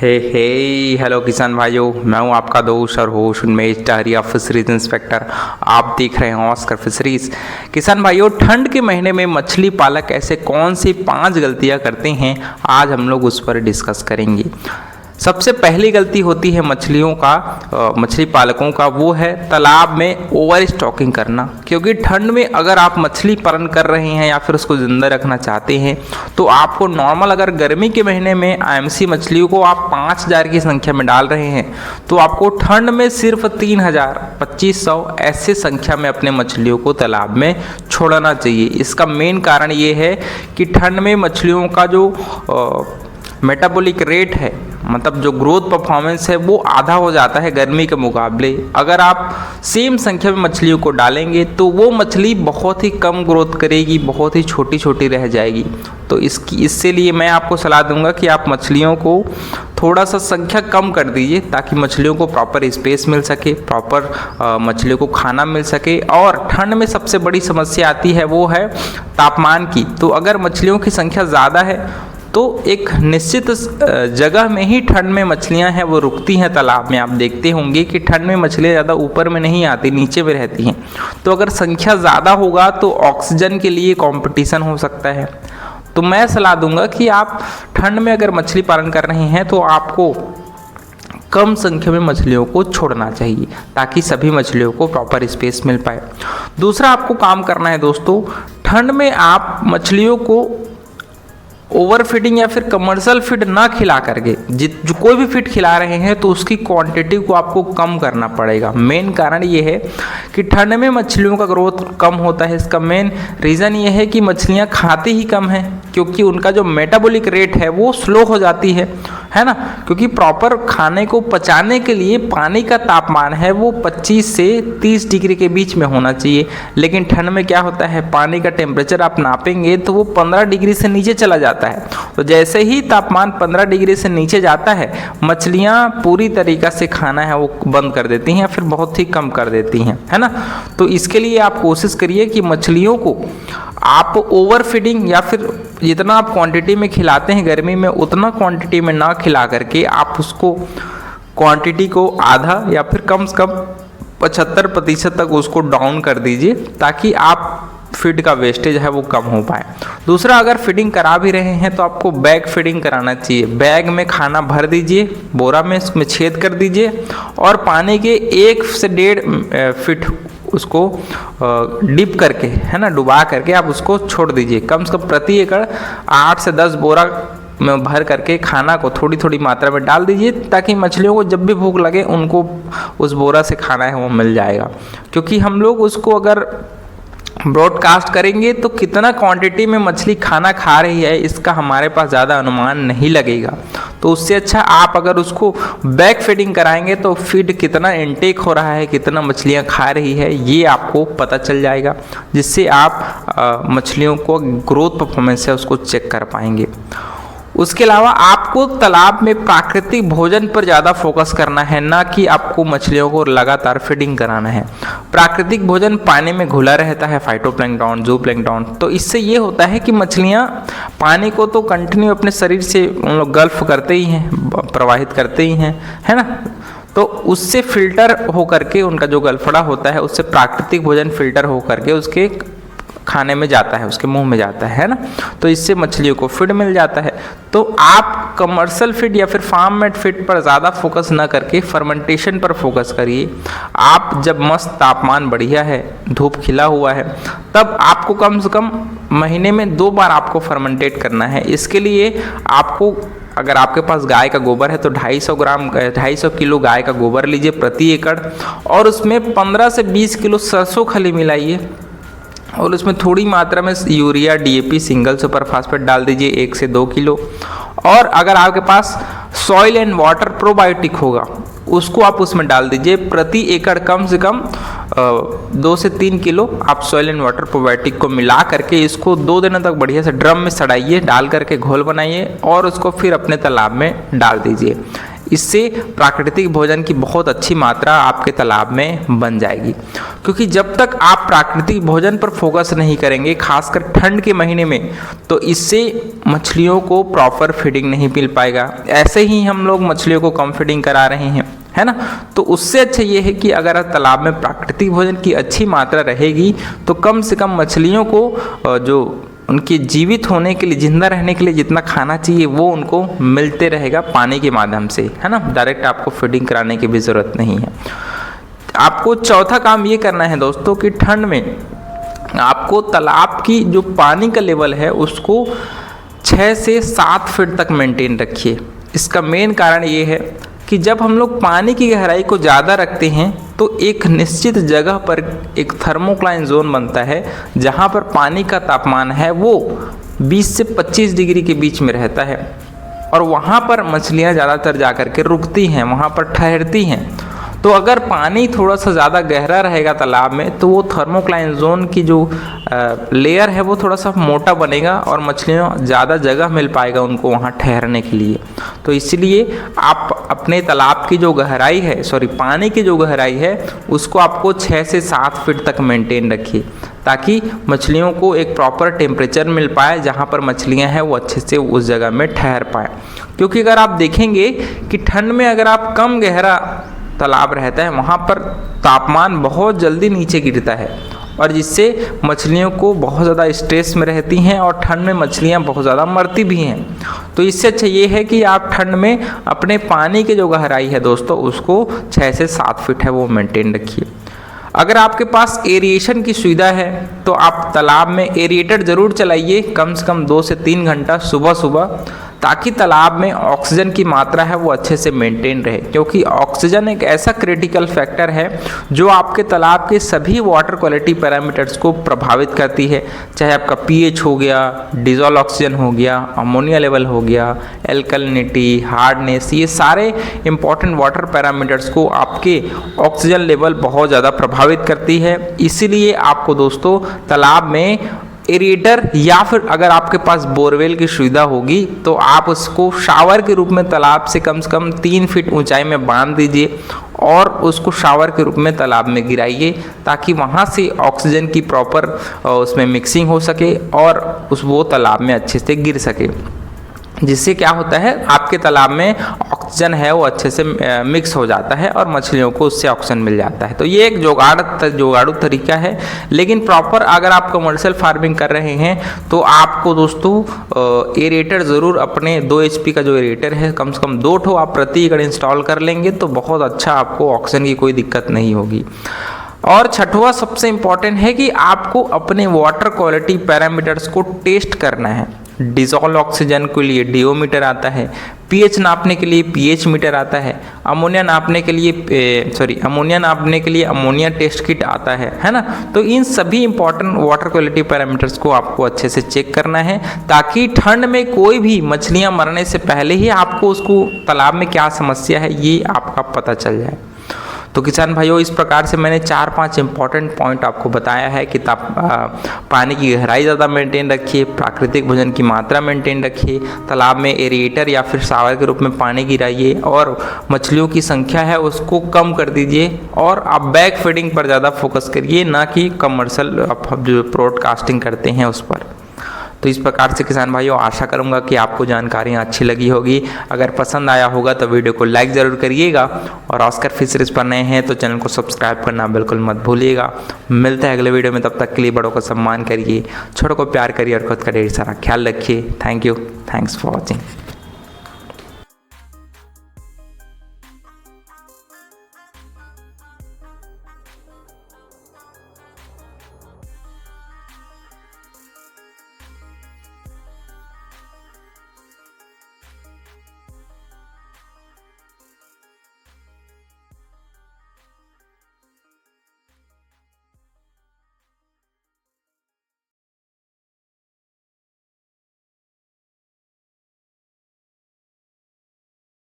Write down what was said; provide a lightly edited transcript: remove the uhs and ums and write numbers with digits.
हे हे hello किसान भाइयों, मैं हूं आपका दोस्त और होस्ट उन्मेष टाहरिया फिशरीज इंस्पेक्टर। आप देख रहे हैं ऑस्कर फिशरीज। किसान भाइयों, ठंड के महीने में मछली पालक ऐसे कौन सी 5 गलतियां करते हैं, आज हम लोग उस पर डिस्कस करेंगे। सबसे पहली गलती होती है मछली पालकों का, वो है तालाब में ओवर स्टॉकिंग करना। क्योंकि ठंड में अगर आप मछली पालन कर रहे हैं या फिर उसको ज़िंदा रखना चाहते हैं तो आपको नॉर्मल, अगर गर्मी के महीने में आईएमसी मछलियों को आप 5000 की संख्या में डाल रहे हैं तो आपको ठंड में सिर्फ 3000, 2500 ऐसे संख्या में अपने मछलियों को तालाब में छोड़ना चाहिए। इसका मेन कारण ये है कि ठंड में मछलियों का जो मेटाबॉलिक रेट है, मतलब जो ग्रोथ परफॉर्मेंस है, वो आधा हो जाता है गर्मी के मुकाबले। अगर आप सेम संख्या में मछलियों को डालेंगे तो वो मछली बहुत ही कम ग्रोथ करेगी, बहुत ही छोटी छोटी रह जाएगी। तो इससे लिए मैं आपको सलाह दूंगा कि आप मछलियों को थोड़ा सा संख्या कम कर दीजिए ताकि मछलियों को प्रॉपर स्पेस मिल सके, प्रॉपर मछलियों को खाना मिल सके। और ठंड में सबसे बड़ी समस्या आती है वो है तापमान की। तो अगर मछलियों की संख्या ज़्यादा है तो एक निश्चित जगह में ही ठंड में मछलियां हैं वो रुकती हैं तालाब में। आप देखते होंगे कि ठंड में मछलियां ज़्यादा ऊपर में नहीं आती, नीचे में रहती हैं। तो अगर संख्या ज़्यादा होगा तो ऑक्सीजन के लिए कंपटीशन हो सकता है। तो मैं सलाह दूंगा कि आप ठंड में अगर मछली पालन कर रहे हैं तो आपको कम संख्या में मछलियों को छोड़ना चाहिए ताकि सभी मछलियों को प्रॉपर स्पेस मिल पाए। दूसरा आपको काम करना है दोस्तों, ठंड में आप मछलियों को ओवर फीडिंग या फिर कमर्शियल फीड ना खिला करके जो कोई भी फीड खिला रहे हैं तो उसकी क्वांटिटी को आपको कम करना पड़ेगा। मेन कारण ये है कि ठंड में मछलियों का ग्रोथ कम होता है। इसका मेन रीज़न ये है कि मछलियां खाती ही कम हैं, क्योंकि उनका जो मेटाबॉलिक रेट है वो स्लो हो जाती है ना। क्योंकि प्रॉपर खाने को पचाने के लिए पानी का तापमान है वो 25 से 30 डिग्री के बीच में होना चाहिए। लेकिन ठंड में क्या होता है, पानी का टेम्परेचर आप नापेंगे तो वो 15 डिग्री से नीचे चला जाता है। तो जैसे ही तापमान 15 डिग्री से नीचे जाता है, मछलियां पूरी तरीक़ा से खाना है वो बंद कर देती हैं या फिर बहुत ही कम कर देती हैं, है ना। तो इसके लिए आप कोशिश करिए कि मछलियों को आप ओवर फीडिंग या फिर जितना आप क्वांटिटी में खिलाते हैं गर्मी में उतना क्वांटिटी में ना खिला करके आप उसको क्वांटिटी को आधा या फिर कम से कम 75% तक उसको डाउन कर दीजिए ताकि आप फीड का वेस्टेज है वो कम हो पाए। दूसरा, अगर फीडिंग करा भी रहे हैं तो आपको बैग फीडिंग कराना चाहिए। बैग में खाना भर दीजिए, बोरा में उसमें छेद कर दीजिए और पानी के 1 से 1.5 फीट उसको डिप करके, है ना, डुबा करके आप उसको छोड़ दीजिए। कम से कम प्रति एकड़ 8 से 10 बोरा में भर करके खाना को थोड़ी थोड़ी मात्रा में डाल दीजिए ताकि मछलियों को जब भी भूख लगे उनको उस बोरा से खाना है वो मिल जाएगा। क्योंकि हम लोग उसको अगर ब्रॉडकास्ट करेंगे तो कितना क्वांटिटी में मछली खाना खा रही है इसका हमारे पास ज़्यादा अनुमान नहीं लगेगा। तो उससे अच्छा आप अगर उसको बैक फीडिंग कराएंगे तो फीड कितना इनटेक हो रहा है, कितना मछलियां खा रही है, ये आपको पता चल जाएगा, जिससे आप मछलियों को ग्रोथ परफॉर्मेंस है उसको चेक कर पाएंगे। उसके अलावा आपको तालाब में प्राकृतिक भोजन पर ज़्यादा फोकस करना है, ना कि आपको मछलियों को लगातार फीडिंग कराना है। प्राकृतिक भोजन पानी में घुला रहता है, फाइटोप्लैंक्टन, जूप्लैंक्टन। तो इससे ये होता है कि मछलियाँ पानी को तो कंटिन्यू अपने शरीर से उन लोग गल्फ करते ही हैं, प्रवाहित करते ही हैं, है ना। तो उससे फिल्टर हो करके उनका जो गलफड़ा होता है उससे प्राकृतिक भोजन फिल्टर हो करके उसके खाने में जाता है, उसके मुंह में जाता है ना। तो इससे मछलियों को फीड मिल जाता है। तो आप कमर्शियल फीड या फिर फार्म मेड फीड पर ज़्यादा फोकस ना करके फर्मेंटेशन पर फोकस करिए। आप जब मस्त तापमान बढ़िया है, धूप खिला हुआ है, तब आपको कम से कम महीने में 2 बार आपको फर्मेंटेट करना है। इसके लिए आपको, अगर आपके पास गाय का गोबर है तो 250 किलो गाय का गोबर लीजिए प्रति एकड़ और उसमें 15 से 20 किलो सरसों खली मिलाइए और उसमें थोड़ी मात्रा में urea, DAP, single super phosphate डाल दीजिए 1 से 2 किलो। और अगर आपके पास सॉइल एंड वाटर प्रोबायोटिक होगा उसको आप उसमें डाल दीजिए। प्रति एकड़ कम से कम 2 से 3 किलो आप सॉइल एंड वाटर प्रोबायोटिक को मिला करके इसको 2 दिनों तक बढ़िया से ड्रम में सड़ाइए, डाल करके घोल बनाइए और उसको फिर अपने तालाब में डाल दीजिए। इससे प्राकृतिक भोजन की बहुत अच्छी मात्रा आपके तालाब में बन जाएगी। क्योंकि जब तक आप प्राकृतिक भोजन पर फोकस नहीं करेंगे, खासकर ठंड के महीने में, तो इससे मछलियों को प्रॉपर फीडिंग नहीं मिल पाएगा। ऐसे ही हम लोग मछलियों को कम फीडिंग करा रहे हैं, है ना। तो उससे अच्छा ये है कि अगर तालाब में प्राकृतिक भोजन की अच्छी मात्रा रहेगी तो कम से कम मछलियों को जो उनके जीवित होने के लिए, जिंदा रहने के लिए जितना खाना चाहिए वो उनको मिलते रहेगा पानी के माध्यम से, है ना। डायरेक्ट आपको फीडिंग कराने की भी ज़रूरत नहीं है। आपको चौथा काम ये करना है दोस्तों कि ठंड में आपको तालाब की जो पानी का लेवल है उसको 6 से 7 फीट तक मेंटेन रखिए। इसका मेन कारण ये है कि जब हम लोग पानी की गहराई को ज़्यादा रखते हैं तो एक निश्चित जगह पर एक थर्मोक्लाइन जोन बनता है जहाँ पर पानी का तापमान है वो 20 से 25 डिग्री के बीच में रहता है, और वहाँ पर मछलियाँ ज़्यादातर जा कर के रुकती हैं, वहाँ पर ठहरती हैं। तो अगर पानी थोड़ा सा ज़्यादा गहरा रहेगा तालाब में तो वो थर्मोक्लाइन जोन की जो लेयर है वो थोड़ा सा मोटा बनेगा और मछलियाँ ज़्यादा जगह मिल पाएगा उनको वहाँ ठहरने के लिए। तो इसलिए आप अपने तालाब की जो गहराई है, पानी की जो गहराई है उसको आपको 6 से 7 फीट तक मेंटेन रखिए, ताकि मछलियों को एक प्रॉपर टेम्परेचर मिल पाए जहाँ पर मछलियाँ हैं वो अच्छे से उस जगह में ठहर पाए। क्योंकि अगर आप देखेंगे कि ठंड में अगर आप कम गहरा तालाब रहता है वहाँ पर तापमान बहुत जल्दी नीचे गिरता है, और जिससे मछलियों को बहुत ज़्यादा स्ट्रेस में रहती हैं और ठंड में मछलियाँ बहुत ज़्यादा मरती भी हैं। तो इससे अच्छा ये है कि आप ठंड में अपने पानी की जो गहराई है दोस्तों उसको 6 से 7 फीट है वो मेंटेन रखिए। अगर आपके पास एरिएशन की सुविधा है तो आप तालाब में एरिएटर ज़रूर चलाइए, कम से कम 2 से 3 घंटा सुबह सुबह, ताकि तालाब में ऑक्सीजन की मात्रा है वो अच्छे से मेंटेन रहे। क्योंकि ऑक्सीजन एक ऐसा क्रिटिकल फैक्टर है जो आपके तालाब के सभी वाटर क्वालिटी पैरामीटर्स को प्रभावित करती है, चाहे आपका पीएच हो गया, डिजॉल्व ऑक्सीजन हो गया, अमोनिया लेवल हो गया, एल्कलिनिटी, हार्डनेस, ये सारे इंपॉर्टेंट वाटर पैरामीटर्स को आपके ऑक्सीजन लेवल बहुत ज़्यादा प्रभावित करती है। इसीलिए आपको दोस्तों तालाब में एरिएटर या फिर अगर आपके पास बोरवेल की सुविधा होगी तो आप उसको शावर के रूप में तालाब से कम 3 फीट ऊंचाई में बांध दीजिए और उसको शावर के रूप में तालाब में गिराइए, ताकि वहाँ से ऑक्सीजन की प्रॉपर उसमें मिक्सिंग हो सके और वो तालाब में अच्छे से गिर सके। जिससे क्या होता है, आपके तालाब में ऑक्सीजन है वो अच्छे से मिक्स हो जाता है और मछलियों को उससे ऑक्सीजन मिल जाता है। तो ये एक जुगाड़ू तरीका है। लेकिन प्रॉपर अगर आप कमर्शियल फार्मिंग कर रहे हैं तो आपको दोस्तों एरेटर ज़रूर अपने 2 HP का जो एरेटर है कम से कम 2 ठो आप प्रति एकड़ इंस्टॉल कर लेंगे तो बहुत अच्छा आपको ऑक्सीजन की कोई दिक्कत नहीं होगी। और छठवां सबसे इम्पॉर्टेंट है कि आपको अपने वाटर क्वालिटी पैरामीटर्स को टेस्ट करना है। डिजॉल्व ऑक्सीजन के लिए DO मीटर आता है, पीएच नापने के लिए pH मीटर आता है, अमोनिया नापने के लिए अमोनिया टेस्ट किट आता है ना। तो इन सभी इंपॉर्टेंट वाटर क्वालिटी पैरामीटर्स को आपको अच्छे से चेक करना है, ताकि ठंड में कोई भी मछलियां मरने से पहले ही आपको उसको तालाब में क्या समस्या है ये आपका पता चल जाए। तो किसान भाइयों, इस प्रकार से मैंने 4-5 इंपॉर्टेंट पॉइंट आपको बताया है कि पानी की गहराई ज़्यादा मेंटेन रखिए, प्राकृतिक भोजन की मात्रा मेंटेन रखिए, तालाब में एरिएटर या फिर शावर के रूप में पानी गिराइए और मछलियों की संख्या है उसको कम कर दीजिए, और आप बैक फीडिंग पर ज़्यादा फोकस करिए, ना कि कमर्शियल आप जो ब्रॉडकास्टिंग करते हैं उस पर। तो इस प्रकार से किसान भाइयों, आशा करूंगा कि आपको जानकारियाँ अच्छी लगी होगी। अगर पसंद आया होगा तो वीडियो को लाइक ज़रूर करिएगा, और ऑस्कर फिशरीज पर नए हैं तो चैनल को सब्सक्राइब करना बिल्कुल मत भूलिएगा। मिलते हैं अगले वीडियो में, तब तक के लिए बड़ों को सम्मान करिए, छोटों को प्यार करिए और खुद का ढेर सारा ख्याल रखिए। Thank you, thanks for watching.